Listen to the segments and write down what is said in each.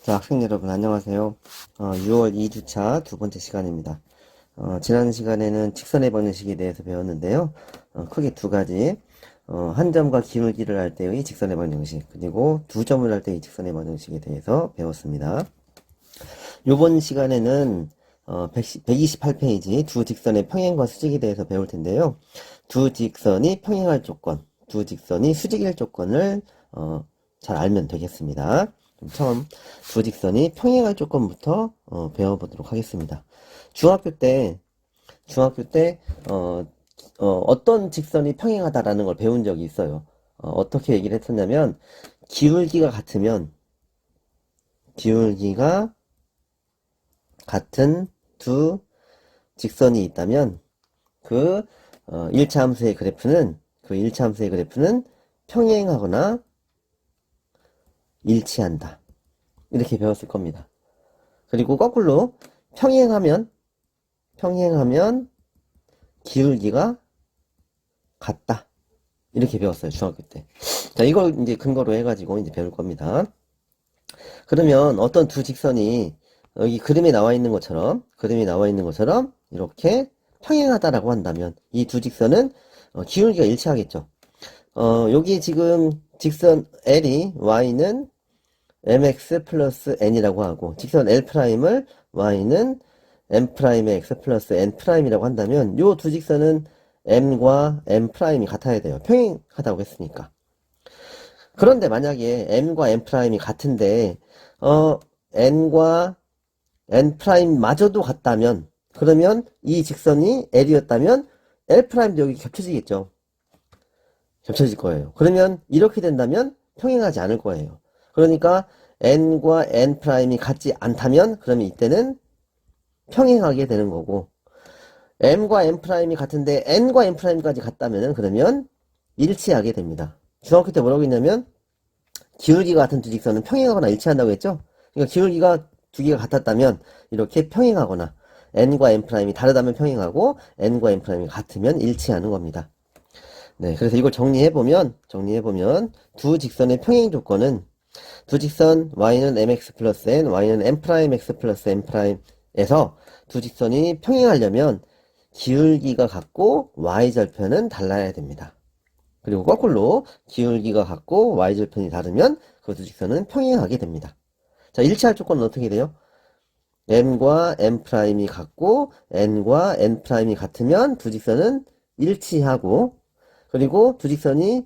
자, 학생 여러분, 안녕하세요. 6월 2주차 두 번째 시간입니다. 지난 시간에는 직선의 방정식에 대해서 배웠는데요. 크게 두 가지. 한 점과 기울기를 할 때의 직선의 방정식, 그리고 두 점을 할 때의 직선의 방정식에 대해서 배웠습니다. 이번 시간에는 128페이지 두 직선의 평행과 수직에 대해서 배울 텐데요. 두 직선이 평행할 조건, 두 직선이 수직일 조건을 잘 알면 되겠습니다. 그럼 처음 두 직선이 평행할 조건부터 배워보도록 하겠습니다. 중학교 때 어떤 직선이 평행하다라는 걸 배운 적이 있어요. 어떻게 얘기를 했었냐면 기울기가 같은 두 직선이 있다면 그 1차 함수의 그래프는 평행하거나 일치한다. 이렇게 배웠을 겁니다. 그리고 거꾸로 평행하면 기울기가 같다. 이렇게 배웠어요, 중학교 때. 자, 이걸 이제 근거로 해가지고 이제 배울 겁니다. 그러면 어떤 두 직선이 여기 그림에 나와 있는 것처럼 이렇게 평행하다라고 한다면 이 두 직선은 기울기가 일치하겠죠. 여기 지금 직선 L이 Y는 mx 플러스 n이라고 하고 직선 L'을 Y는 m'의 x 플러스 n'이라고 한다면 요 두 직선은 m과 m'이 같아야 돼요. 평행하다고 했으니까. 그런데 만약에 m과 m'이 같은데 n과 n'마저도 같다면 그러면 이 직선이 L이었다면 L'도 여기 겹쳐지겠죠. 겹쳐질 거예요. 그러면 이렇게 된다면 평행하지 않을 거예요. 그러니까 n과 n'이 같지 않다면 그러면 이때는 평행하게 되는 거고 m과 n'이 같은데 n과 n'까지 같다면 그러면 일치하게 됩니다. 중학교 때 뭐라고 했냐면 기울기가 같은 두 직선은 평행하거나 일치한다고 했죠. 그러니까 기울기가 두 개가 같았다면 이렇게 평행하거나 n과 n'이 다르다면 평행하고 n과 n'이 같으면 일치하는 겁니다. 네, 그래서 이걸 정리해보면 두 직선의 평행 조건은 두 직선 y는 mx 플러스 n, y는 m'x 플러스 n'에서 두 직선이 평행하려면 기울기가 같고 y절편은 달라야 됩니다. 그리고 거꾸로 기울기가 같고 y절편이 다르면 그 두 직선은 평행하게 됩니다. 자, 일치할 조건은 어떻게 돼요? m과 m'이 같고 n과 n'이 같으면 두 직선은 일치하고 그리고 두 직선이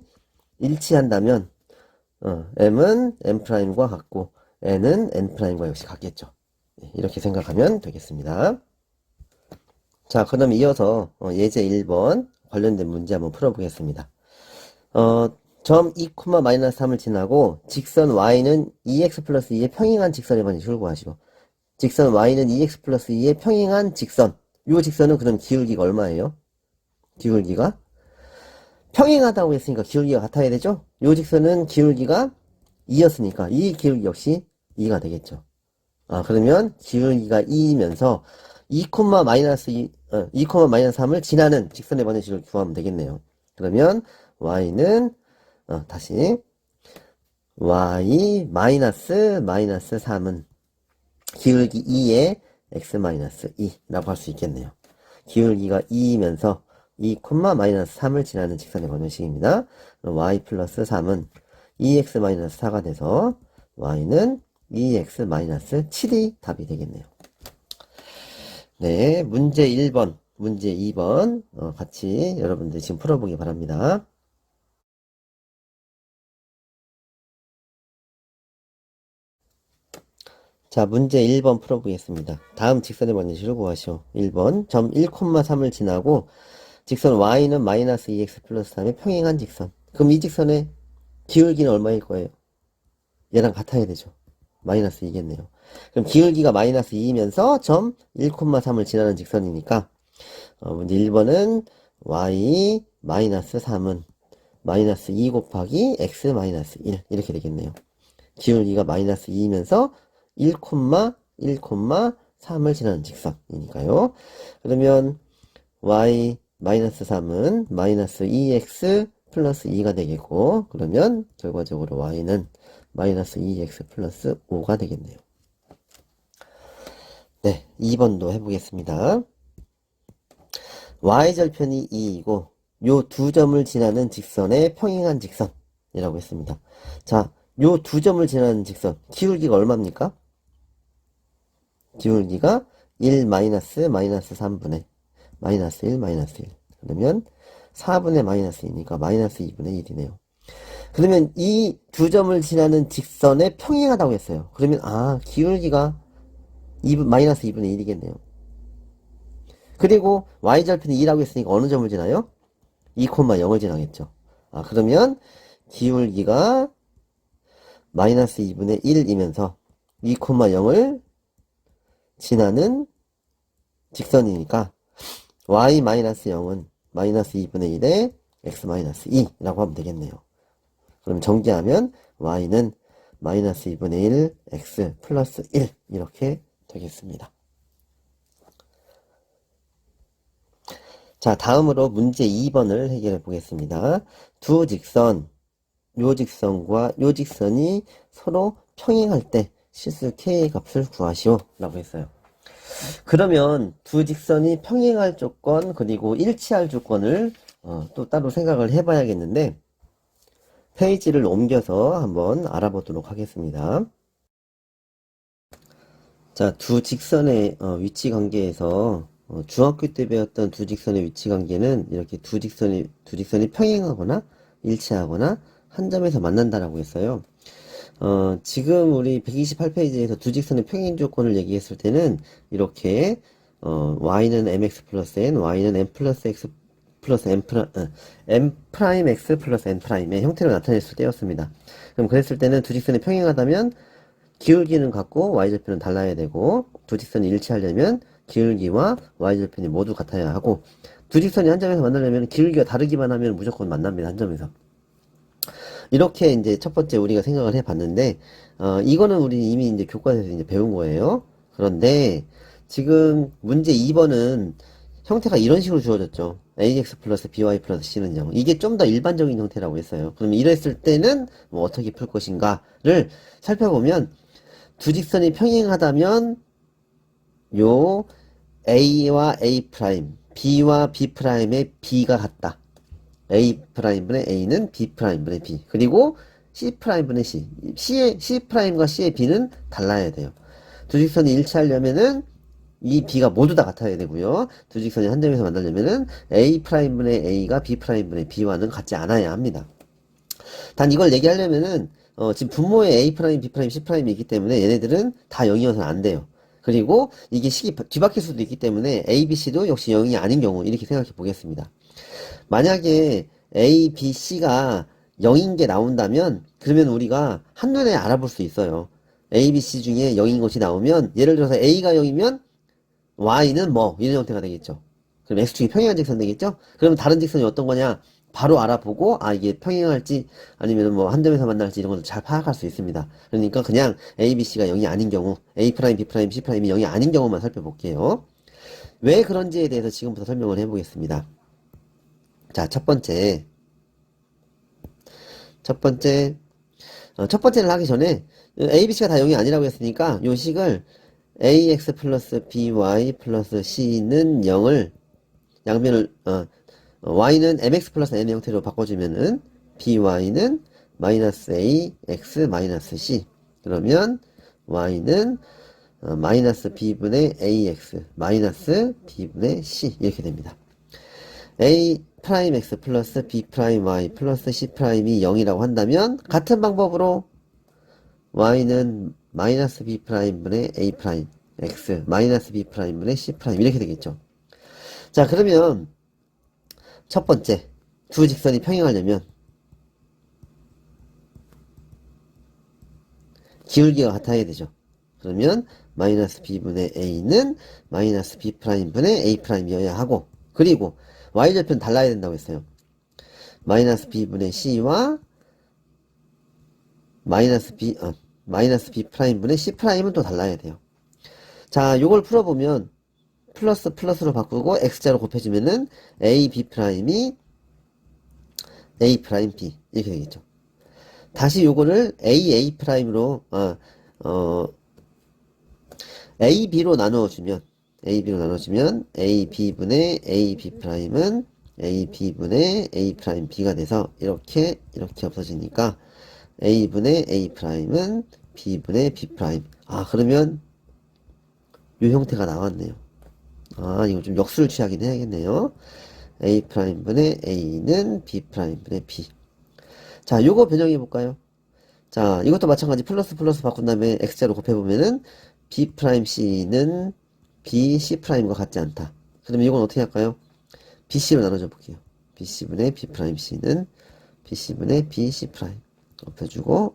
일치한다면 m은 m'과 같고 n은 n'과 역시 같겠죠. 이렇게 생각하면 되겠습니다. 자, 그럼 이어서 예제 1번 관련된 문제 한번 풀어보겠습니다. 점 2, 마이너스 3을 지나고 직선 y는 2x 플러스 2의 평행한 직선의 방정식을 구하시오. 직선 y는 2x 플러스 2의 평행한 직선. 이 직선은 그럼 기울기가 얼마예요? 기울기가 평행하다고 했으니까 기울기가 같아야 되죠? 이 직선은 기울기가 2였으니까 이 기울기 역시 2가 되겠죠. 그러면 기울기가 2이면서 2, 마이너스 3을 지나는 직선의 방정식을 구하면 되겠네요. 그러면 y는 다시 y 마이너스 3은 기울기 2의 x 마이너스 2라고 할 수 있겠네요. 기울기가 2이면서 2, 마이너스 3을 지나는 직선의 방정식입니다. y 플러스 3은 2x 마이너스 4가 돼서 y는 2x 마이너스 7이 답이 되겠네요. 네, 문제 1번, 문제 2번 같이 여러분들 지금 풀어보기 바랍니다. 자, 문제 1번 풀어보겠습니다. 다음 직선의 방정식을 구하시오. 1번, 점 1, 3을 지나고 직선 y는 마이너스 2x 플러스 3의 평행한 직선. 그럼 이 직선의 기울기는 얼마일 거예요? 얘랑 같아야 되죠. 마이너스 2겠네요. 그럼 기울기가 마이너스 2이면서 점 1, 3을 지나는 직선이니까 문제 1번은 y 마이너스 3은 마이너스 2 곱하기 x 마이너스 1 이렇게 되겠네요. 기울기가 마이너스 2이면서 1, 3을 지나는 직선이니까요. 그러면 y 마이너스 3은 마이너스 2x 플러스 2가 되겠고 그러면 결과적으로 y는 마이너스 2x 플러스 5가 되겠네요. 네, 2번도 해보겠습니다. y절편이 2이고 요 두 점을 지나는 직선의 평행한 직선이라고 했습니다. 자, 요 두 점을 지나는 직선 기울기가 얼마입니까? 기울기가 1 마이너스 3분의 마이너스 1 마이너스 1 그러면 4분의 마이너스 2니까 마이너스 2분의 1이네요. 그러면 이 두 점을 지나는 직선에 평행하다고 했어요. 그러면 기울기가 2분, 마이너스 2분의 1이겠네요. 그리고 y절편이 2라고 했으니까 어느 점을 지나요? 2,0을 지나겠죠. 그러면 기울기가 마이너스 2분의 1이면서 2,0을 지나는 직선이니까 y-0은 마이너스 2분의 1에 x-2라고 하면 되겠네요. 그럼 정리하면 y는 마이너스 2분의 1 x 플러스 1 이렇게 되겠습니다. 자, 다음으로 문제 2번을 해결해 보겠습니다. 두 직선, 요 직선과 요 직선이 서로 평행할 때 실수 k의 값을 구하시오 라고 했어요. 그러면 두 직선이 평행할 조건 그리고 일치할 조건을 또 따로 생각을 해봐야겠는데 페이지를 옮겨서 한번 알아보도록 하겠습니다. 자, 두 직선의 위치 관계에서 중학교 때 배웠던 두 직선의 위치 관계는 이렇게 두 직선이 평행하거나 일치하거나 한 점에서 만난다라고 했어요. 지금 우리 128페이지에서 두 직선의 평행 조건을 얘기했을 때는 이렇게 y는 mx 플러스 n, y는 m 플러스 x 플러스 m 프라임 x 플러스 n 프라임의 형태로 나타냈을 때였습니다. 그럼 그랬을 때는 두 직선이 평행하다면 기울기는 같고 y절편은 달라야 되고 두 직선이 일치하려면 기울기와 y절편이 모두 같아야 하고 두 직선이 한 점에서 만나려면 기울기가 다르기만 하면 무조건 만납니다. 한 점에서. 이렇게 이제 첫 번째 우리가 생각을 해봤는데 이거는 우리 이미 이제 교과서에서 이제 배운 거예요. 그런데 지금 문제 2번은 형태가 이런 식으로 주어졌죠. ax 플러스 by 플러스 c는 0. 이게 좀 더 일반적인 형태라고 했어요. 그럼 이랬을 때는 뭐 어떻게 풀 것인가를 살펴보면 두 직선이 평행하다면 요 a와 a 프라임, b와 b 프라임의 b가 같다. a 프라임분의 a는 b 프라임분의 b. 그리고 c 프라임분의 c. c 프라임과 c의 b는 달라야 돼요. 두 직선이 일치하려면은 이 b가 모두 다 같아야 되고요. 두 직선이 한 점에서 만나려면은 a 프라임분의 a가 b 프라임분의 b와는 같지 않아야 합니다. 단 이걸 얘기하려면은 지금 분모에 a 프라임, b 프라임, c 프라임이 있기 때문에 얘네들은 다 0이어서는 안 돼요. 그리고 이게 식이 뒤바뀔 수도 있기 때문에 a, b, c도 역시 0이 아닌 경우 이렇게 생각해 보겠습니다. 만약에 a, b, c가 0인 게 나온다면 그러면 우리가 한눈에 알아볼 수 있어요. a, b, c 중에 0인 것이 나오면 예를 들어서 a가 0이면 y는 뭐 이런 형태가 되겠죠. 그럼 x축이 평행한 직선 되겠죠? 그러면 다른 직선이 어떤 거냐 바로 알아보고 이게 평행할지 아니면 뭐 한 점에서 만날지 이런 것도 잘 파악할 수 있습니다. 그러니까 그냥 a, b, c가 0이 아닌 경우 a 프라임, b 프라임, c 프라임이 0이 아닌 경우만 살펴볼게요. 왜 그런지에 대해서 지금부터 설명을 해보겠습니다. 자, 첫 번째를 하기 전에 a, b, c가 다 0이 아니라고 했으니까 요 식을 ax 플러스 by 플러스 c는 0을 양변을 y는 mx 플러스 n의 형태로 바꿔주면은 by는 마이너스 a x 마이너스 c 그러면 y는 마이너스 b분의 ax 마이너스 b분의 c 이렇게 됩니다. a 프라임 x 플러스 b 프라임 y 플러스 c 프라임이 0이라고 한다면 같은 방법으로 y는 마이너스 b 프라임분의 a 프라임 x 마이너스 b 프라임분의 c 프라임 이렇게 되겠죠. 자, 그러면 첫 번째 두 직선이 평행하려면 기울기가 같아야 되죠. 그러면 마이너스 b분의 a는 마이너스 b 프라임분의 a 프라임이어야 하고 그리고 y절편 달라야 된다고 했어요. 마이너스 b분의 c와 마이너스 b 프라임분의 c 프라임은 또 달라야 돼요. 자, 요걸 풀어보면 플러스 플러스로 바꾸고 x자로 곱해주면은 a b 프라임이 a 프라임 b 이렇게 되겠죠. 다시 요거를 a 프라임으로 AB로 나누어주면 AB분의 AB'은 AB분의 A'B가 돼서 이렇게 없어지니까 A분의 A'은 B분의 B'. 아, 그러면 이 형태가 나왔네요. 아, 이거 좀 역수를 취하긴 해야겠네요. A'분의 A는 B'분의 B. 자, 요거 변형해 볼까요? 자, 이것도 마찬가지 플러스 바꾼 다음에 X자로 곱해보면은 B'C는 BC'과 같지 않다. 그러면 이건 어떻게 할까요? BC로 나눠줘 볼게요. BC분의 B'C는 BC분의 BC'.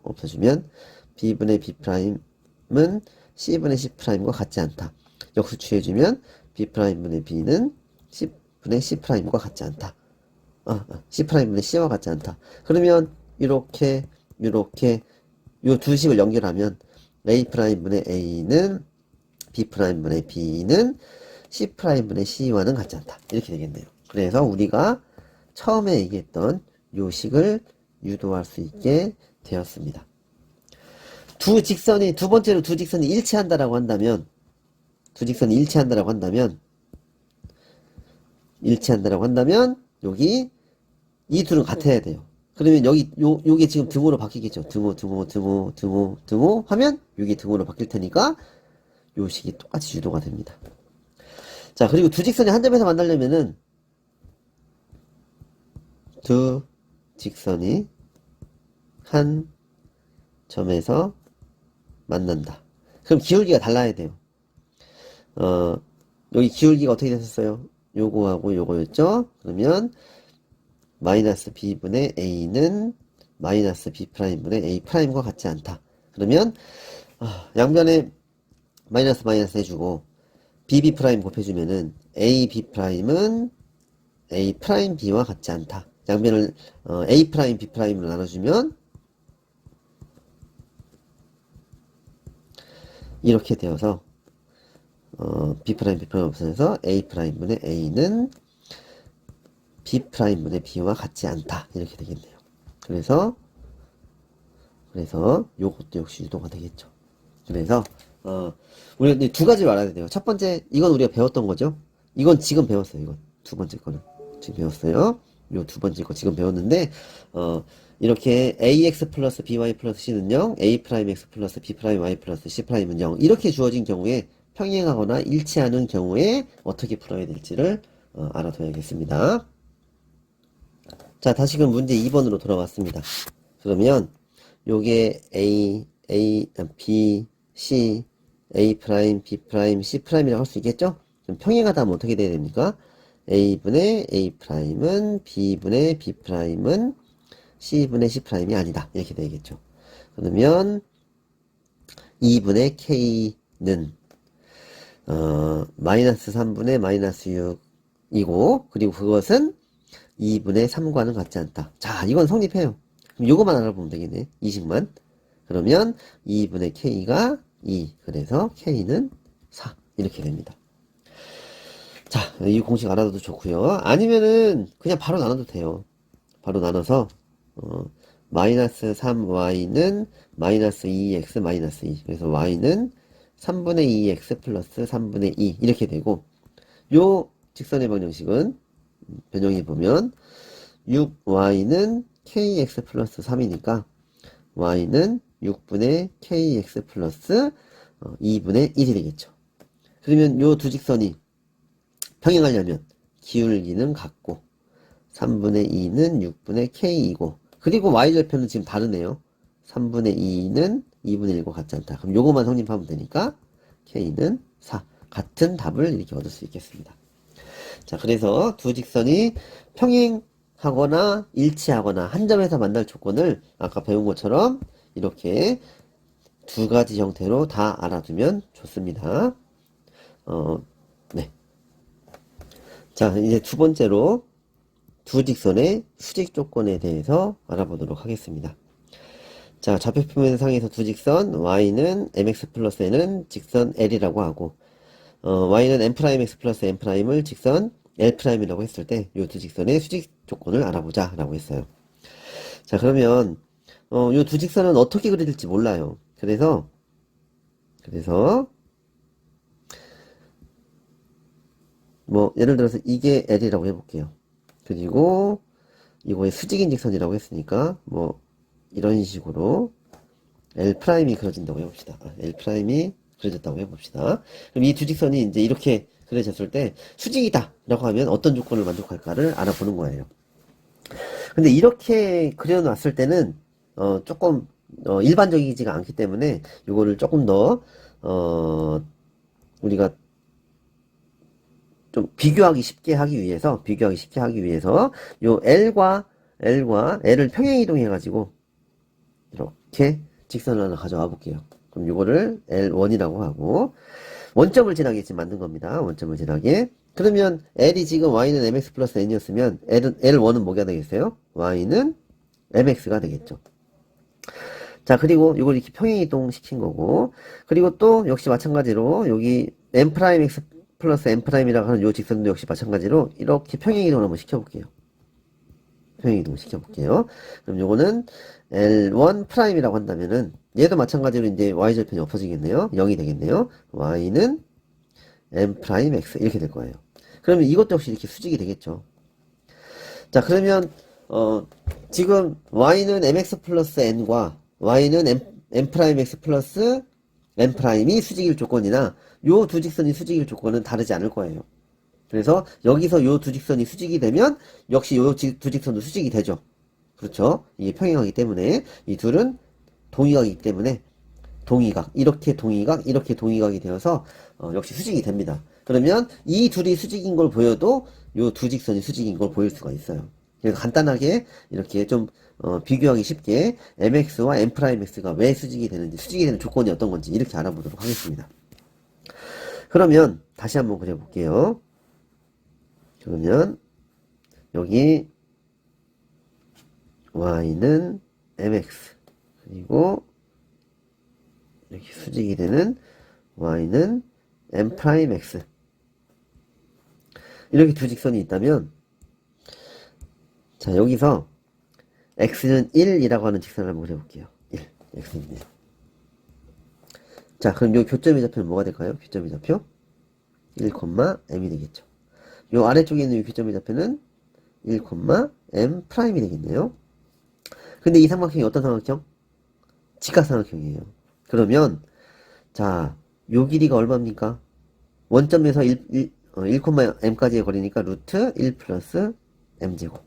없어주면 B분의 B'은 C분의 C'과 같지 않다. 역수 취해주면 B'분의 B는 C분의 C'과 같지 않다. C'분의 C와 같지 않다. 그러면 이렇게 요 두 식을 연결하면 A'분의 A는 B'분의 B는 C'분의 C와는 같지 않다. 이렇게 되겠네요. 그래서 우리가 처음에 얘기했던 요 식을 유도할 수 있게 되었습니다. 두 번째로 두 직선이 일치한다라고 한다면 여기 이 둘은 같아야 돼요. 그러면 여기 요게 지금 등호로 바뀌겠죠. 등호 하면 요게 등호로 바뀔 테니까 요 식이 똑같이 유도가 됩니다. 자, 그리고 두 직선이 한 점에서 만나려면은 두 직선이 한 점에서 만난다. 그럼 기울기가 달라야 돼요. 여기 기울기가 어떻게 됐었어요? 요거하고 요거였죠? 그러면 마이너스 B분의 A는 마이너스 B'분의 A'과 같지 않다. 그러면 양변에 마이너스 해주고 BB' 곱해주면은 AB'은 A'B와 같지 않다. 양변을 A', B'로 나눠주면 이렇게 되어서 B', 없어져서 A'분의 A는 B'분의 B와 같지 않다. 이렇게 되겠네요. 그래서 요것도 역시 유도가 되겠죠. 그래서 우리가 두 가지를 알아야 돼요. 첫 번째, 이건 우리가 배웠던 거죠. 이건 지금 배웠어요. 이건 두 번째 거는 지금 배웠어요. 요 두 번째 거 지금 배웠는데 이렇게 ax 플러스 by 플러스 c는 0, a'x 플러스 b'y 플러스 c'는 0 이렇게 주어진 경우에 평행하거나 일치하는 경우에 어떻게 풀어야 될지를 알아둬야겠습니다. 자, 다시금 문제 2번으로 돌아왔습니다. 그러면 요게 a, b, c, a', b', c'이라고 할 수 있겠죠? 그럼 평행하다 하면 어떻게 돼야 됩니까? a분의 a'은 b분의 b'은 c분의 c'이 아니다. 이렇게 되겠죠. 그러면 2분의 k는 마이너스 3분의 마이너스 6이고 그리고 그것은 2분의 3과는 같지 않다. 자, 이건 성립해요. 그럼 요거만 알아보면 되겠네. 이식만. 그러면 2분의 k가 2. 그래서 k는 4. 이렇게 됩니다. 자, 이 공식 알아둬도 좋고요. 아니면은 그냥 바로 나눠도 돼요. 바로 나눠서 마이너스 3y는 마이너스 2x 마이너스 2. 그래서 y는 3분의 2x 플러스 3분의 2 이렇게 되고 요 직선의 방정식은 변형해 보면 6y는 kx 플러스 3이니까 y는 6분의 kx 플러스 2분의 1이 되겠죠. 그러면 요 두 직선이 평행하려면 기울기는 같고 3분의 2는 6분의 k이고 그리고 y절편은 지금 다르네요. 3분의 2는 2분의 1과 같지 않다. 그럼 요거만 성립하면 되니까 k는 4. 같은 답을 이렇게 얻을 수 있겠습니다. 자, 그래서 두 직선이 평행하거나 일치하거나 한 점에서 만날 조건을 아까 배운 것처럼 이렇게 두 가지 형태로 다 알아두면 좋습니다. 네. 자, 이제 두 번째로 두 직선의 수직 조건에 대해서 알아보도록 하겠습니다. 자, 좌표표면상에서 두 직선 y는 mx 플러스 n은 직선 L이라고 하고 y는 m'x 플러스 n'을 직선 L'이라고 했을 때 이 두 직선의 수직 조건을 알아보자 라고 했어요. 자, 그러면 이 두 직선은 어떻게 그려질지 몰라요. 그래서 뭐 예를 들어서 이게 L이라고 해볼게요. 그리고 이거의 수직인 직선이라고 했으니까 뭐 이런 식으로 L'이 그려진다고 해봅시다. L'이 그려졌다고 해봅시다. 그럼 이 두 직선이 이제 이렇게 그려졌을 때 수직이다 라고 하면 어떤 조건을 만족할까를 알아보는 거예요. 근데 이렇게 그려놨을 때는 조금 일반적이지가 않기 때문에 이거를 조금 더 우리가 좀 비교하기 쉽게 하기 위해서 요 L을 평행 이동해 가지고 이렇게 직선을 하나 가져와 볼게요. 그럼 요거를 L1이라고 하고 원점을 지나게 지금 만든 겁니다. 원점을 지나게. 그러면 L이 지금 Y는 MX 플러스 N이었으면 L1은 뭐가 되겠어요? Y는 MX가 되겠죠. 자, 그리고 이걸 이렇게 평행이동 시킨 거고, 그리고 또 역시 마찬가지로 여기 M'X 플러스 M'이라고 하는 요 직선도 역시 마찬가지로 이렇게 평행이동을 한번 시켜볼게요. 평행이동 시켜볼게요. 그럼 요거는 L1'이라고 한다면은 얘도 마찬가지로 이제 Y절편이 없어지겠네요. 0이 되겠네요. Y는 M'X 이렇게 될 거예요. 그러면 이것도 역시 이렇게 수직이 되겠죠. 자, 그러면 지금 Y는 MX 플러스 N과 Y는 M'X 플러스 M'이 수직일 조건이나 요 두 직선이 수직일 조건은 다르지 않을 거예요. 그래서 여기서 요 두 직선이 수직이 되면 역시 요 두 직선도 수직이 되죠. 그렇죠? 이게 평행하기 때문에 이 둘은 동의각이기 때문에 동의각, 이렇게 동의각, 이렇게 동의각이 되어서 역시 수직이 됩니다. 그러면 이 둘이 수직인 걸 보여도 요 두 직선이 수직인 걸 보일 수가 있어요. 그래서 간단하게 이렇게 좀 비교하기 쉽게 MX와 M'X가 왜 수직이 되는지, 수직이 되는 조건이 어떤 건지 이렇게 알아보도록 하겠습니다. 그러면 다시 한번 그려볼게요. 그러면 여기 Y는 MX 그리고 이렇게 수직이 되는 Y는 M'X 이렇게 두 직선이 있다면 자 여기서 X는 1이라고 하는 직선을 한번 그려볼게요. 1 X는 1. 자 그럼 요 교점의 좌표는 뭐가 될까요? 교점의 좌표 1, M이 되겠죠. 요 아래쪽에 있는 이 교점의 좌표는 1, M'이 되겠네요. 근데 이 삼각형이 어떤 삼각형? 직각삼각형이에요. 그러면 자, 요 길이가 얼마입니까? 원점에서 1,m까지의 거리니까 루트 1 플러스 m제곱.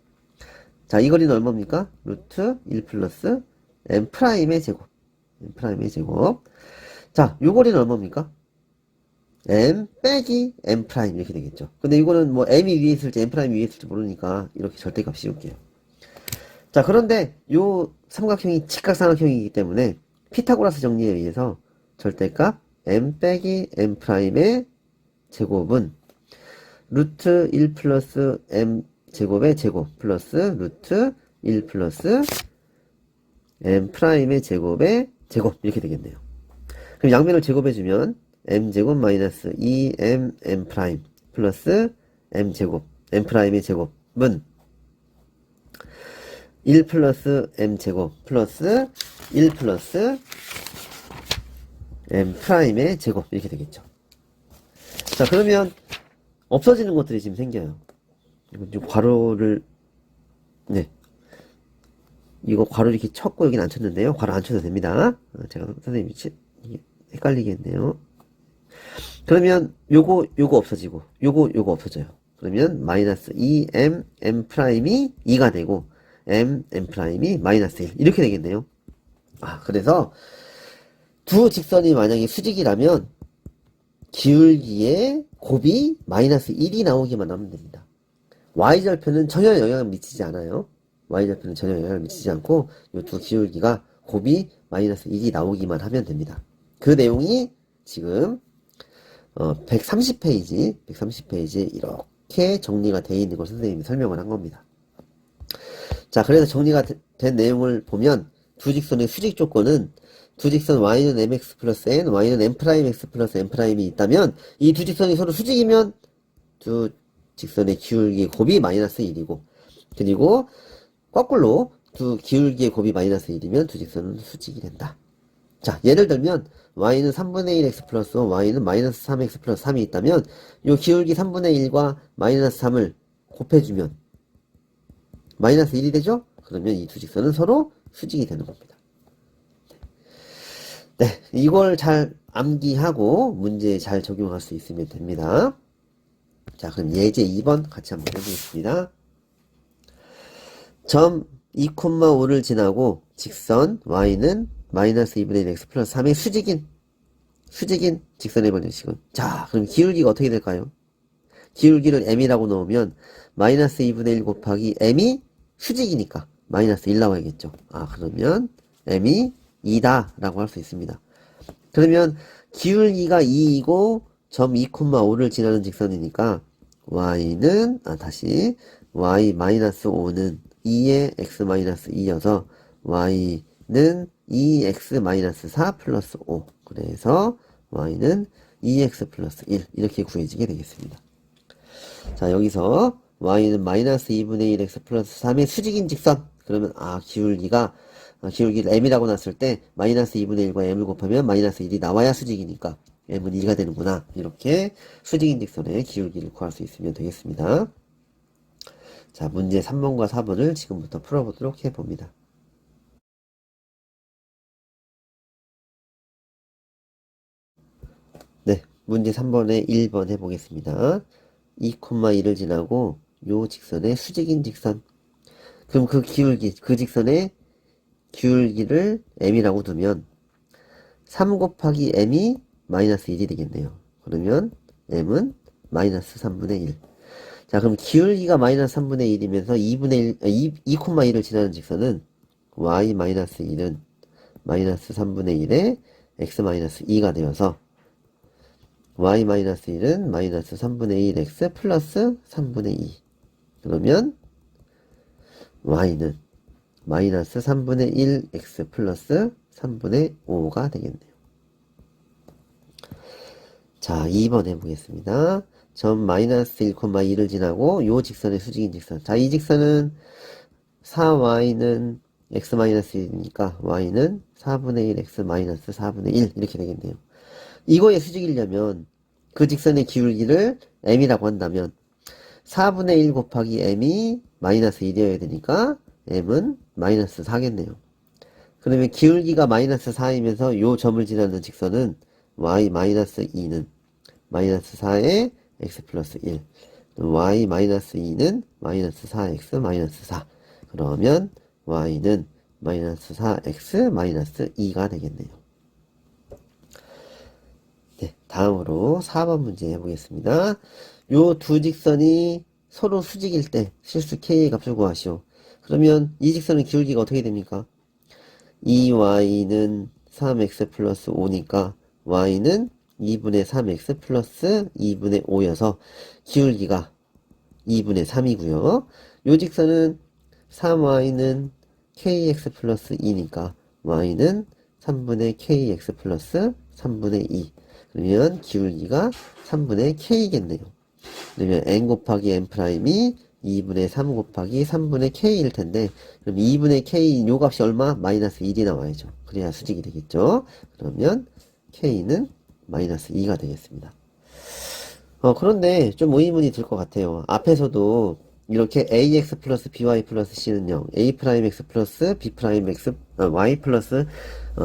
자, 이 거리는 얼마입니까? 루트 1 플러스 m'의 제곱. m'의 제곱. 자, 요 거리는 얼마입니까? m 빼기 m 프라임 이렇게 되겠죠. 근데 이거는 뭐 m이 위에 있을지 m 프라임이 위에 있을지 모르니까 이렇게 절대값 씌울게요. 자, 그런데 요 삼각형이 직각삼각형이기 때문에 피타고라스 정리에 의해서 절대값 m 빼기 m 프라임의 제곱은 루트 1 플러스 m 제곱의 제곱 플러스 루트 1 플러스 m 프라임의 제곱의 제곱 이렇게 되겠네요. 그럼 양면을 제곱해주면 m 제곱 마이너스 2m m 프라임 플러스 m 제곱 m 프라임의 제곱은 1 플러스 m 제곱 플러스 1 플러스 m 프라임의 제곱 이렇게 되겠죠. 자 그러면 없어지는 것들이 지금 생겨요. 이거 괄호를 네 이거 괄호 이렇게 쳤고 여기는 안 쳤는데요. 괄호 안 쳐도 됩니다. 제가 선생님 위치 헷갈리게 했네요. 그러면 요거 없어지고 요거 없어져요. 그러면 마이너스 2m m 프라임이 2가 되고 m 프라임이 마이너스 1 이렇게 되겠네요. 그래서 두 직선이 만약에 수직이라면 기울기의 곱이 마이너스 1이 나오기만 하면 됩니다. y절편은 전혀 영향을 미치지 않아요. y절편은 전혀 영향을 미치지 않고 이 두 기울기가 곱이 마이너스 1이 나오기만 하면 됩니다. 그 내용이 지금 130페이지에 이렇게 정리가 되어 있는 걸 선생님이 설명을 한 겁니다. 자, 그래서 정리가 된 내용을 보면 두 직선의 수직 조건은 두 직선 y는 mx 플러스 n, y는 m'x 플러스 m'이 있다면 이 두 직선이 서로 수직이면 두 직선의 기울기의 곱이 마이너스 1이고 그리고 거꾸로 두 기울기의 곱이 마이너스 1이면 두 직선은 수직이 된다. 자, 예를 들면 y는 3분의 1 x 플러스 5, y는 마이너스 3x 플러스 3이 있다면 요 기울기 3분의 1과 마이너스 3을 곱해주면 마이너스 1이 되죠? 그러면 이 두 직선은 서로 수직이 되는 겁니다. 네, 이걸 잘 암기하고 문제에 잘 적용할 수 있으면 됩니다. 자, 그럼 예제 2번 같이 한번 해보겠습니다. 점 2,5를 지나고 직선 y는 마이너스 2분의 1 x 플러스 3의 수직인 직선의 방정식은, 자, 그럼 기울기가 어떻게 될까요? 기울기를 m이라고 넣으면 마이너스 2분의 1 곱하기 m이 수직이니까 마이너스 1 나와야겠죠. 아, 그러면 m이 2다 라고 할 수 있습니다. 그러면 기울기가 2이고 점 2,5를 지나는 직선이니까 y는 다시 y 마이너스 5는 2의 x 마이너스 2여서 y는 2x 마이너스 4 플러스 5. 그래서 y는 2x 플러스 1 이렇게 구해지게 되겠습니다. 자, 여기서 y는 마이너스 2분의 1 x 플러스 3의 수직인 직선. 그러면 기울기를 m이라고 놨을 때 마이너스 2분의 1과 m을 곱하면 마이너스 1이 나와야 수직이니까 m은 1가 되는구나. 이렇게 수직인 직선의 기울기를 구할 수 있으면 되겠습니다. 자, 문제 3번과 4번을 지금부터 풀어보도록 해봅니다. 네, 문제 3번에 1번 해보겠습니다. 2,1을 지나고 요 직선의 수직인 직선. 그럼 그 직선의 기울기를 m이라고 두면 3 곱하기 m이 마이너스 1이 되겠네요. 그러면 m은 마이너스 3분의 1. 자, 그럼 기울기가 마이너스 3분의 1이면서 2,1을 지나는 직선은 y 마이너스 1은 마이너스 3분의 1에 x 마이너스 2가 되어서 y 마이너스 1은 마이너스 3분의 1x 플러스 3분의 2. 그러면 y는 마이너스 3분의 1x 플러스 3분의 5가 되겠네요. 자, 2번 해보겠습니다. 점 마이너스 1,2를 지나고 요 직선의 수직인 직선. 자, 이 직선은 4y는 x 마이너스 1이니까 y는 4분의 1 x 마이너스 4분의 1 이렇게 되겠네요. 이거의 수직이려면 그 직선의 기울기를 m이라고 한다면 4분의 1 곱하기 m이 마이너스 1이어야 되니까 m은 마이너스 4겠네요. 그러면 기울기가 마이너스 4이면서 요 점을 지나는 직선은 y 마이너스 2는 마이너스 4에 x 플러스 1, y 마이너스 2는 마이너스 4x 마이너스 4. 그러면 y는 마이너스 4x 마이너스 2가 되겠네요. 네, 다음으로 4번 문제 해보겠습니다. 요 두 직선이 서로 수직일 때 실수 k의 값을 구하시오. 그러면 이 직선의 기울기가 어떻게 됩니까? 2y는 3x 플러스 5니까 y는 2분의 3x 플러스 2분의 5여서 기울기가 2분의 3이고요. 요 직선은 3y는 kx 플러스 2니까 y는 3분의 kx 플러스 3분의 2. 그러면 기울기가 3분의 k겠네요. 그러면 n 곱하기 n 프라임이 2분의 3 곱하기 3분의 k일 텐데, 그럼 2분의 k 요 값이 얼마? 마이너스 1이 나와야죠. 그래야 수직이 되겠죠. 그러면 k는 마이너스 2가 되겠습니다. 그런데 좀 의문이 들 것 같아요. 앞에서도 이렇게 ax 플러스 by 플러스 c는 0, a 프라임 x 플러스 b 프라임 x, y 플러스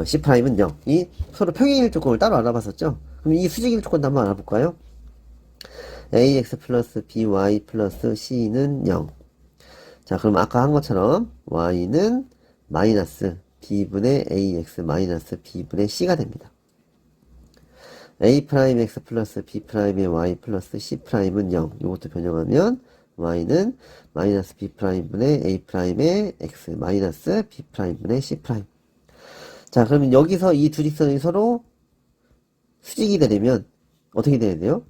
c 프라임은 0. 이 서로 평행일 조건을 따로 알아봤었죠. 그럼 이 수직일 조건도 한번 알아볼까요? ax 플러스 by 플러스 c는 0. 자, 그럼 아까 한 것처럼 y는 마이너스 b분의 ax 마이너스 b분의 c가 됩니다. a 프라임 x 플러스 b 프라임의 y 플러스 c 프라임은 0. 이것도 변형하면 y는 마이너스 b 프라임분의 a 프라임의 x 마이너스 b 프라임분의 c 프라임. 자, 그러면 여기서 이 두 직선이 서로 수직이 되려면 어떻게 돼야 돼요?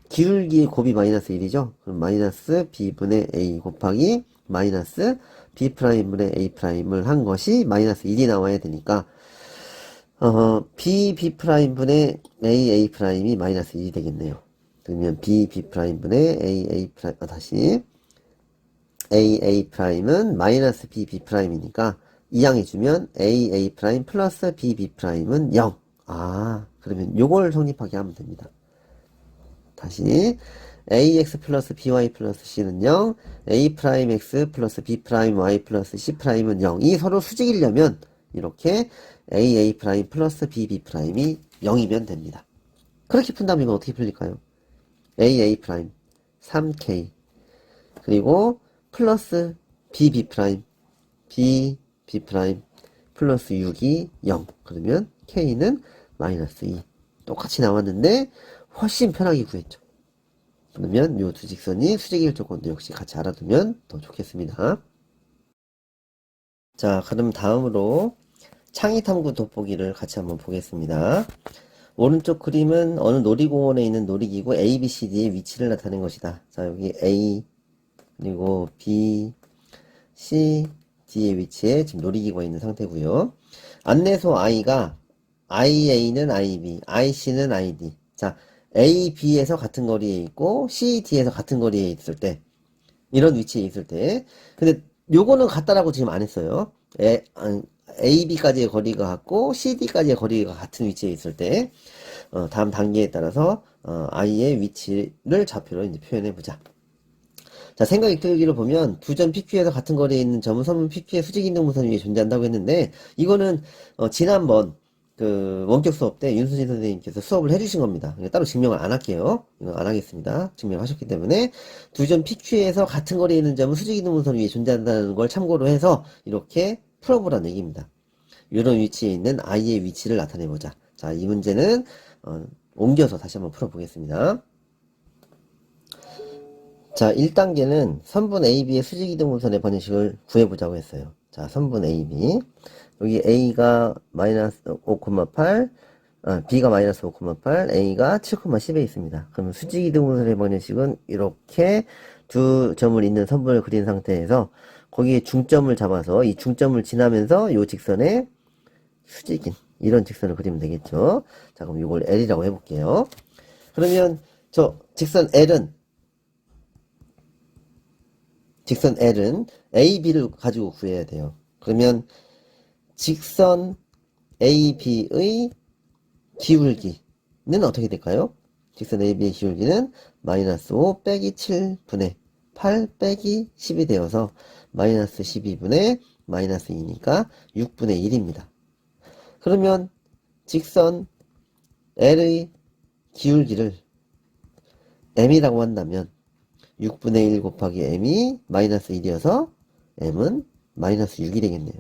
기울기의 곱이 마이너스 1이죠? 그럼 마이너스 b분의 a 곱하기 마이너스 b 프라임분의 a 프라임을 한 것이 마이너스 1이 나와야 되니까 b 프라임분의 a 프라임이 마이너스 1이 되겠네요. 그러면 b 프라임분의 a 프라임 다시 a 프라임은 마이너스 b 프라임이니까 이항해주면 AA 프라임 플러스 BB 프라임은 0. 아, 그러면 요걸 성립하게 하면 됩니다. 다시 AX 플러스 BY 플러스 C는 0, A 프라임 X 플러스 B 프라임 Y 플러스 C 프라임은 0. 이 서로 수직이려면 이렇게 AA 프라임 플러스 BB 프라임이 0이면 됩니다. 그렇게 푼다면 이건 어떻게 풀릴까요? AA 프라임 3K 그리고 플러스 BB 프라임 BB 프라임 플러스 6이 0. 그러면 K는 마이너스 2. 똑같이 나왔는데 훨씬 편하게 구했죠. 그러면 이 두 직선이 수직일 조건도 역시 같이 알아두면 더 좋겠습니다. 자, 그럼 다음으로 창의탐구 돋보기를 같이 한번 보겠습니다. 오른쪽 그림은 어느 놀이공원에 있는 놀이기구 A, B, C, D의 위치를 나타낸 것이다. 자, 여기 A, 그리고 B, C, D의 위치에 지금 놀이기구가 있는 상태고요. 안내소 I가 IA는 IB, IC는 ID. 자, A, B에서 같은 거리에 있고 C, D에서 같은 거리에 있을 때 이런 위치에 있을 때 근데 요거는 같다라고 지금 안 했어요. A, B까지의 거리가 같고 C, D까지의 거리가 같은 위치에 있을 때 다음 단계에 따라서 I의 위치를 좌표로 이제 표현해 보자. 자, 생각 이끌기로 보면 두 점 PQ에서 같은 거리에 있는 점은 선분 PQ의 수직 이동무선 위에 존재한다고 했는데 이거는 지난번 그 원격 수업 때 윤수진 선생님께서 수업을 해주신 겁니다. 따로 증명을 안 할게요. 이건 안 하겠습니다. 증명하셨기 때문에 두 점 PQ에서 같은 거리에 있는 점은 수직 이동무선 위에 존재한다는 걸 참고로 해서 이렇게 풀어보라는 얘기입니다. 이런 위치에 있는 I의 위치를 나타내보자. 자, 이 문제는 옮겨서 다시 한번 풀어보겠습니다. 자, 1단계는 선분 AB의 수직이동무선의 번식을 구해보자고 했어요. 자, 선분 AB. 여기 A가 마이너스 5,8, B가 마이너스 5,8, A가 7,10에 있습니다. 그러면 수직이동무선의 번식은 이렇게 두 점을 잇는 선분을 그린 상태에서 거기에 중점을 잡아서 이 중점을 지나면서 이 직선에 수직인 이런 직선을 그리면 되겠죠. 자, 그럼 이걸 L이라고 해볼게요. 그러면 저 직선 L은 AB를 가지고 구해야 돼요. 그러면 직선 AB의 기울기는 어떻게 될까요? 직선 AB의 기울기는 마이너스 5 빼기 7분의 8 빼기 10이 되어서 마이너스 12분의 마이너스 2니까 6분의 1입니다. 그러면 직선 L의 기울기를 M이라고 한다면 6분의 1 곱하기 M이 마이너스 1이어서 M은 마이너스 6이 되겠네요.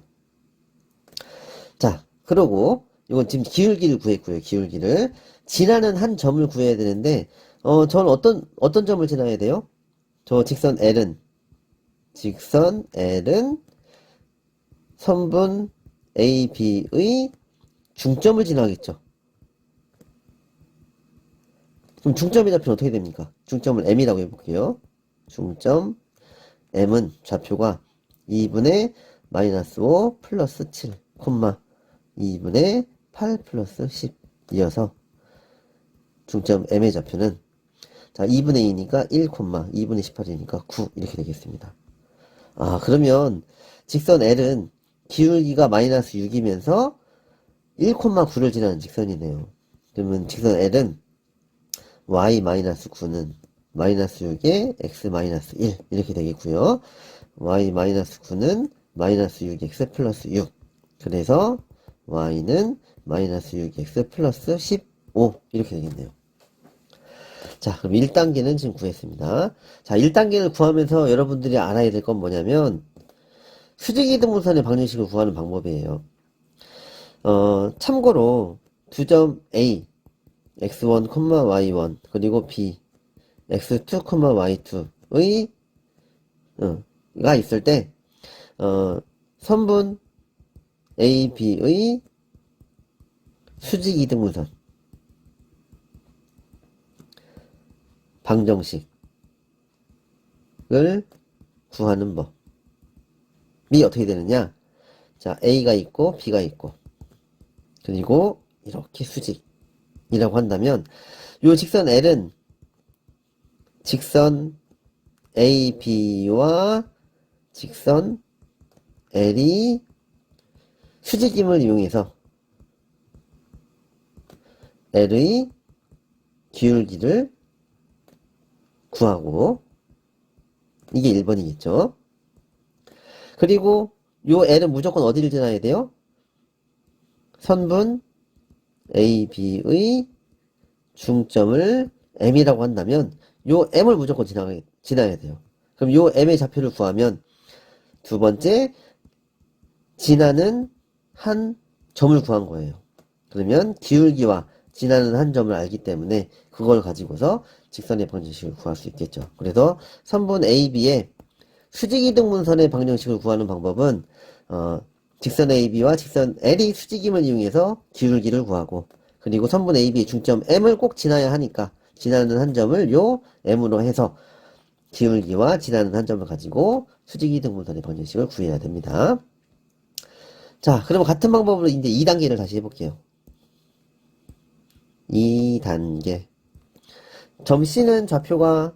자, 그러고 이건 지금 기울기를 구했고요. 기울기를 지나는 한 점을 구해야 되는데 저는 어떤 점을 지나야 돼요? 저 직선 L은 선분 AB의 중점을 지나겠죠. 그럼 중점의 좌표는 어떻게 됩니까? 중점을 M이라고 해볼게요. 중점 M은 좌표가 2분의 마이너스 5 플러스 7, 2분의 8 플러스 10 이어서 중점 M의 좌표는 자 2분의 2니까 1, 2분의 18이니까 9 이렇게 되겠습니다. 아, 그러면 직선 L은 기울기가 마이너스 6이면서 1,9를 지나는 직선이네요. 그러면 직선 L은 y-9는 마이너스 6에 x-1 이렇게 되겠고요. y-9는 마이너스 6x 플러스 6 그래서 y는 마이너스 6x 플러스 15 이렇게 되겠네요. 자, 그럼 1단계는 지금 구했습니다. 자, 1단계를 구하면서 여러분들이 알아야 될 건 뭐냐면 수직이동무선의 방정식을 구하는 방법이에요. 참고로 두 점 A x1, y1 그리고 B x2, y2의 가 있을 때 선분 AB의 수직이등분선 방정식을 구하는 법이 어떻게 되느냐? 자, A가 있고 B가 있고 그리고 이렇게 수직이라고 한다면 요 직선 L은 직선 AB와 직선 L이 수직임을 이용해서 L의 기울기를 구하고, 이게 1번이겠죠. 그리고 요 L은 무조건 어디를 지나야 돼요? 선분 AB의 중점을 M이라고 한다면 요 M을 무조건 지나야 돼요. 그럼 요 M의 좌표를 구하면 두 번째 지나는 한 점을 구한 거예요. 그러면 기울기와 지나는 한 점을 알기 때문에 그걸 가지고서 직선의 방정식을 구할 수 있겠죠. 그래서 선분 AB의 수직이등분선의 방정식을 구하는 방법은 직선 AB와 직선 L이 수직임을 이용해서 기울기를 구하고, 그리고 선분 AB의 중점 M을 꼭 지나야 하니까 지나는 한 점을 요 M으로 해서 기울기와 지나는 한 점을 가지고 수직이등분선의 방정식을 구해야 됩니다. 자, 그러면 같은 방법으로 이제 2단계를 다시 해볼게요. 2단계. 점 C는 좌표가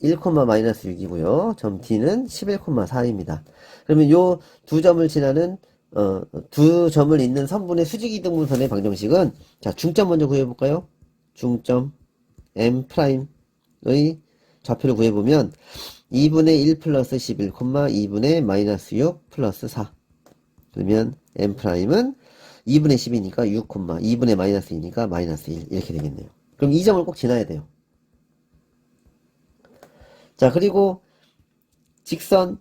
1,-6이고요. 점 D는 11,4입니다. 그러면 요 두 점을 지나는 두 점을 잇는 선분의 수직이등분선의 방정식은, 자, 중점 먼저 구해볼까요? 중점 M'의 좌표를 구해보면 2분의 1 플러스 11, 2분의 마이너스 6 플러스 4. 그러면 M'은 2분의 10이니까 6, 2분의 마이너스 2니까 마이너스 1 이렇게 되겠네요. 그럼 이 점을 꼭 지나야 돼요. 자, 그리고 직선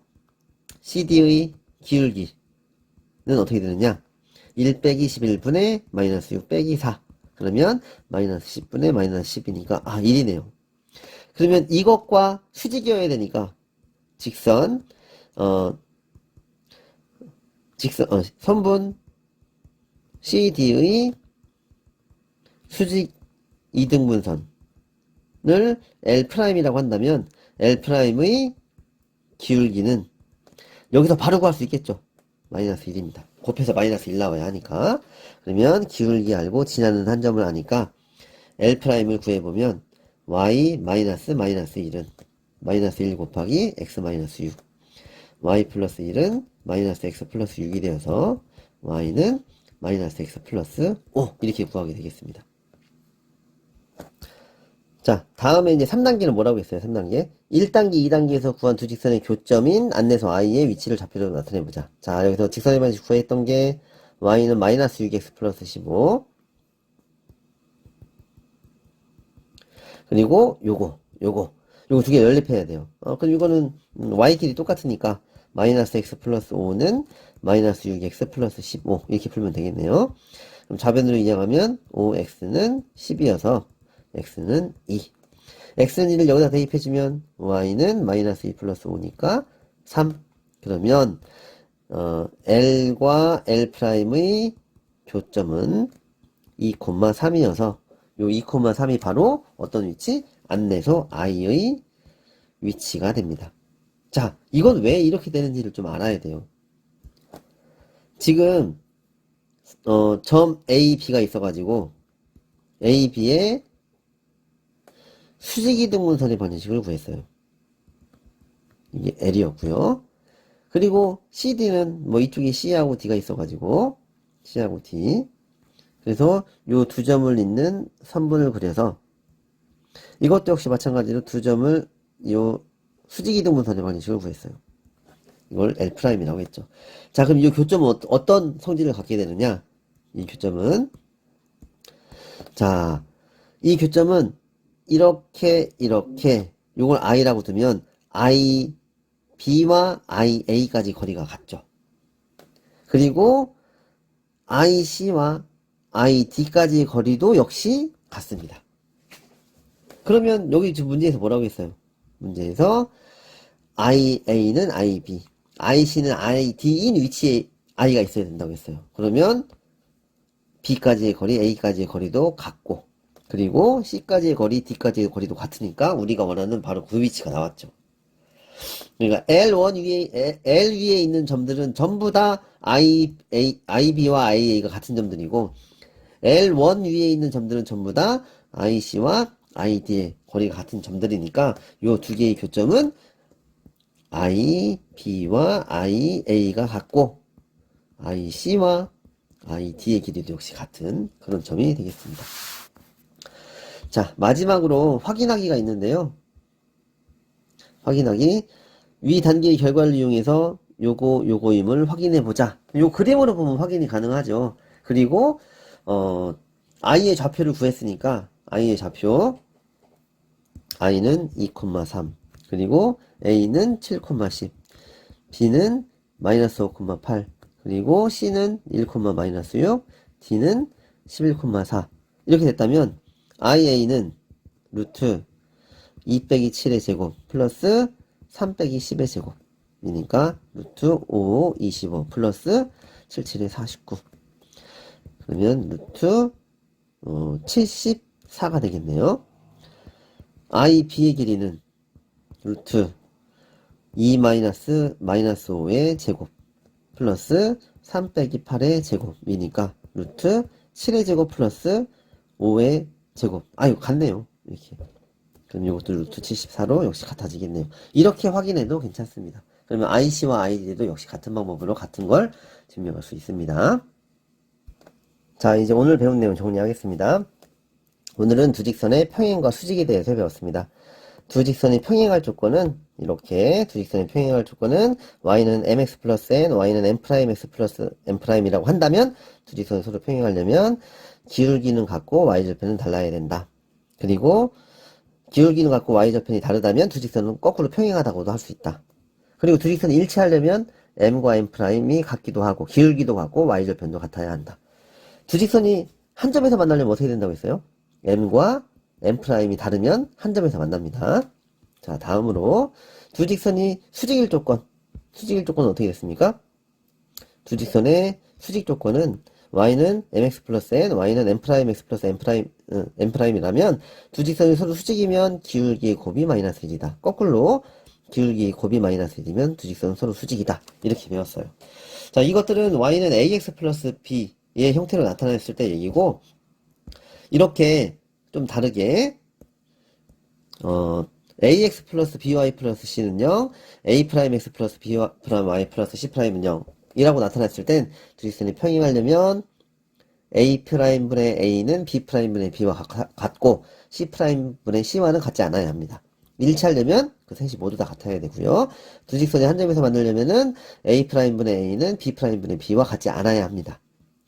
CD의 기울기는 어떻게 되느냐? 1 빼기 11분의 마이너스 6 빼기 4. 그러면 마이너스 10분의 마이너스 10이니까 1이네요. 그러면 이것과 수직이어야 되니까 직선 선분 CD의 수직 이등분선을 L'이라고 한다면 L'의 기울기는 여기서 바로 구할 수 있겠죠. 마이너스 1입니다. 곱해서 마이너스 1 나와야 하니까. 그러면 기울기 알고 지나는 한 점을 아니까 L'을 구해보면 y 마이너스 1은 마이너스 1 곱하기 x 마이너스 6, y 플러스 1은 마이너스 x 플러스 6이 되어서 y는 마이너스 x 플러스 5 이렇게 구하게 되겠습니다. 자, 다음에 이제 3단계는 뭐라고 했어요? 3단계 1단계, 2단계에서 구한 두 직선의 교점인 안내서 i의 위치를 좌표로 나타내보자. 자, 여기서 직선의 방식 구했던 게 y는 마이너스 6x 플러스 15, 그리고 요거 두 개 연립해야 돼요. 그럼 이거는 y끼리 똑같으니까 마이너스 x 플러스 5는 마이너스 6x 플러스 15 이렇게 풀면 되겠네요. 그럼 좌변으로 인양하면 5x는 10이어서 x는 2. x는 1을 여기다 대입해주면 y는 마이너스 2 플러스 5니까 3. 그러면 L과 L'의 교점은 2,3이어서 요 2,3이 바로 어떤 위치? 안내서 i의 위치가 됩니다. 자, 이건 왜 이렇게 되는지를 좀 알아야 돼요. 지금 점 A, B가 있어가지고 A, B의 수직이등분선의 방정식을 구했어요. 이게 L이었고요. 그리고 CD는 뭐 이쪽에 C하고 D가 있어가지고 C하고 D. 그래서 요 두 점을 잇는 선분을 그려서 이것도 역시 마찬가지로 두 점을 요 수직이등분선의 방정식을 구했어요. 이걸 L'이라고 했죠. 자, 그럼 이 교점은 어떤 성질을 갖게 되느냐? 이 교점은, 자, 이 교점은 이렇게 요걸 i라고 두면 B와 A까지 거리가 같죠. 그리고 IC와 ID까지의 거리도 역시 같습니다. 그러면 여기 지금 문제에서 뭐라고 했어요? 문제에서 IA는 IB, IC는 ID인 위치에 I가 있어야 된다고 했어요. 그러면 B까지의 거리, A까지의 거리도 같고, 그리고 C까지의 거리, D까지의 거리도 같으니까 우리가 원하는 바로 그 위치가 나왔죠. 그러니까 L 위에 있는 점들은 전부 다 IB와 IA가 같은 점들이고, L1 위에 있는 점들은 전부 다 IC와 ID의 거리가 같은 점들이니까 요 두 개의 교점은 IB와 IA가 같고 IC와 이 D의 길이도 역시 같은 그런 점이 되겠습니다. 자, 마지막으로 확인하기가 있는데요. 확인하기. 위 단계의 결과를 이용해서 요거임을 확인해 보자. 요 그림으로 보면 확인이 가능하죠. 그리고 i의 좌표를 구했으니까 i의 좌표 i는 2,3 그리고 a는 7,10 b는 마이너스 5,8 그리고 c는 1,-6 d는 11,4 이렇게 됐다면 ia는 루트 2 빼기 7의 제곱 플러스 3 빼기 10의 제곱이니까 루트 5, 25 플러스 7, 7의 49 그러면 루트 74가 되겠네요. b의 길이는 루트 2 마이너스 5의 제곱 플러스 3 빼기 8의 제곱이니까 루트 7의 제곱 플러스 5의 제곱 이거 같네요. 이렇게 그럼 이것도 루트 74로 역시 같아지겠네요. 이렇게 확인해도 괜찮습니다. 그러면 IC와 ID도 역시 같은 방법으로 같은 걸 증명할 수 있습니다. 자, 이제 오늘 배운 내용 정리하겠습니다. 오늘은 두 직선의 평행과 수직에 대해서 배웠습니다. 두 직선이 평행할 조건은 이렇게 두 직선이 평행할 조건은 y는 mx 플러스 n, y는 m'x 플러스 m'이라고 한다면 두 직선이 서로 평행하려면 기울기는 같고 y절편은 달라야 된다. 그리고 기울기는 같고 y절편이 다르다면 두 직선은 거꾸로 평행하다고도 할 수 있다. 그리고 두 직선이 일치하려면 m과 m'이 같기도 하고 기울기도 같고 y절편도 같아야 한다. 두 직선이 한 점에서 만나려면 어떻게 된다고 했어요? m과 m'이 다르면 한 점에서 만납니다. 자, 다음으로 두 직선이 수직일 조건. 수직일 조건은 어떻게 됐습니까? 두 직선의 수직 조건은 y는 mx 플러스 n, y는 m'x 플러스 m'이라면 두 직선이 서로 수직이면 기울기의 곱이 마이너스 1이다. 거꾸로 기울기의 곱이 마이너스 1이면 두 직선은 서로 수직이다. 이렇게 배웠어요. 자, 이것들은 y는 ax 플러스 b의 형태로 나타냈을 때 얘기고 이렇게 좀 다르게 ax 플러스 by 플러스 c는요 a 프라임 x 플러스 b 프라임 y 플러스 c 프라임은 0 이라고 나타났을 땐 두 직선이 평행하려면 a 프라임 분의 a는 b 프라임 분의 b와 같고 c 프라임 분의 c와는 같지 않아야 합니다. 일치하려면 그 셋이 모두 다 같아야 되고요. 두 직선이 한 점에서 만들려면은 a 프라임 분의 a는 b 프라임 분의 b와 같지 않아야 합니다.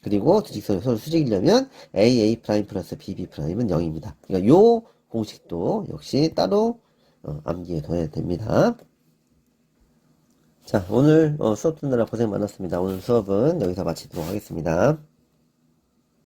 그리고 두 직선이 서로 수직이려면 a 프라임 플러스 b 프라임은 0입니다. 그러니까 요 공식도 역시 따로 암기해 둬야 됩니다. 자, 오늘 수업 듣느라 고생 많았습니다. 오늘 수업은 여기서 마치도록 하겠습니다.